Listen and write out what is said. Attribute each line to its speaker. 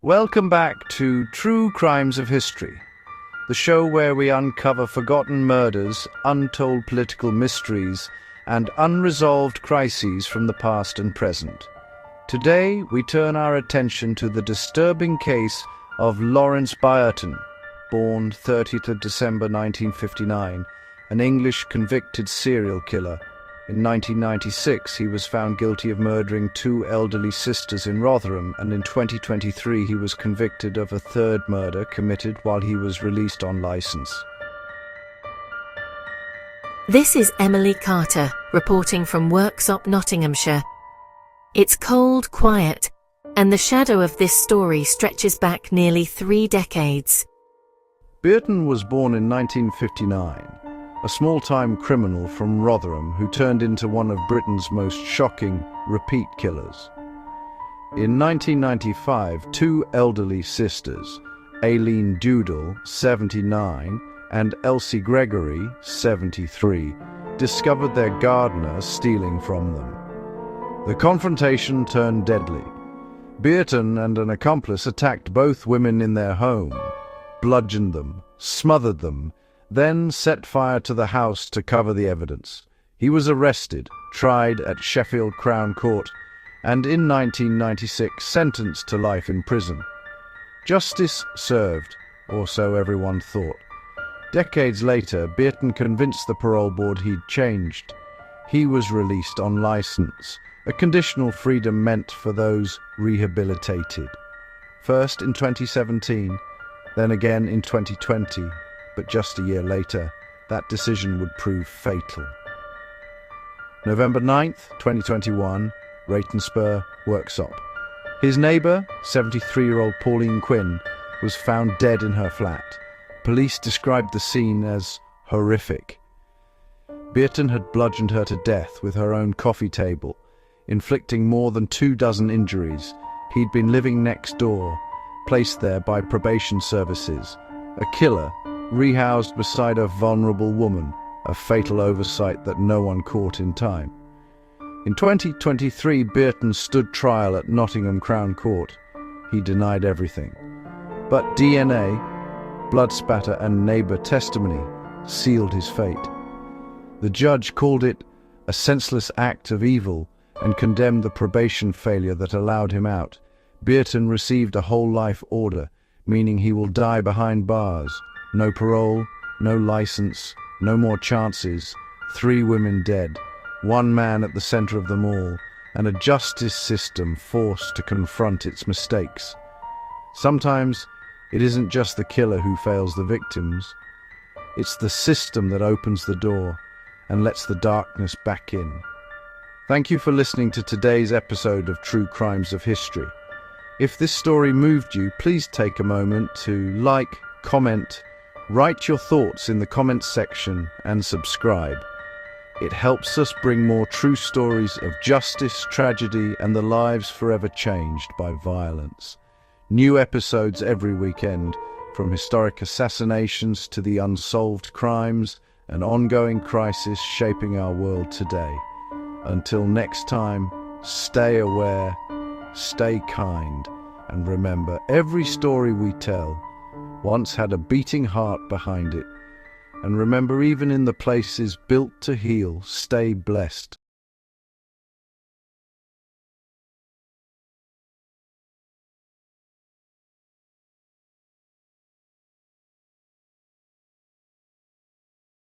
Speaker 1: Welcome back to True Crimes of History, the show where we uncover forgotten murders, untold political mysteries, and unresolved crises from the past and present. Today, we turn our attention to the disturbing case of Lawrence Byerton, born 30th of December 1959, an English convicted serial killer. In 1996, he was found guilty of murdering two elderly sisters in Rotherham, and in 2023 he was convicted of a third murder committed while he was released on license.
Speaker 2: This is Emily Carter, reporting from Worksop, Nottinghamshire. It's cold, quiet, and the shadow of this story stretches back nearly 3 decades.
Speaker 1: Byerton was born in 1959. A small-time criminal from Rotherham who turned into one of Britain's most shocking repeat killers. In 1995, two elderly sisters, Aileen Doodle, 79, and Elsie Gregory, 73, discovered their gardener stealing from them. The confrontation turned deadly. Byerton and an accomplice attacked both women in their home, bludgeoned them, smothered them, then set fire to the house to cover the evidence. He was arrested, tried at Sheffield Crown Court, and in 1996 sentenced to life in prison. Justice served, or so everyone thought. Decades later, Byerton convinced the parole board he'd changed. He was released on license, a conditional freedom meant for those rehabilitated. First in 2017, then again in 2020. But just a year later, that decision would prove fatal. November 9th, 2021, Ratenspur, Worksop. His neighbour, 73-year-old Pauline Quinn, was found dead in her flat. Police described the scene as horrific. Byerton had bludgeoned her to death with her own coffee table, inflicting more than 24 injuries. He'd been living next door, placed there by probation services. A killer, rehoused beside a vulnerable woman, a fatal oversight that no one caught in time. In 2023, Byerton stood trial at Nottingham Crown Court. He denied everything. But DNA, blood spatter and neighbour testimony sealed his fate. The judge called it a senseless act of evil and condemned the probation failure that allowed him out. Byerton received a whole life order, meaning he will die behind bars. No parole, no license, no more chances, 3 women dead, 1 man at the centre of them all, and a justice system forced to confront its mistakes. Sometimes it isn't just the killer who fails the victims. It's the system that opens the door and lets the darkness back in. Thank you for listening to today's episode of True Crimes of History. If this story moved you, please take a moment to like, comment, write your thoughts in the comments section and subscribe. It helps us bring more true stories of justice, tragedy, and the lives forever changed by violence. New episodes every weekend, from historic assassinations to the unsolved crimes and ongoing crisis shaping our world today. Until next time, stay aware, stay kind, and remember, every story we tell once had a beating heart behind it. And remember, even in the places built to heal, stay blessed.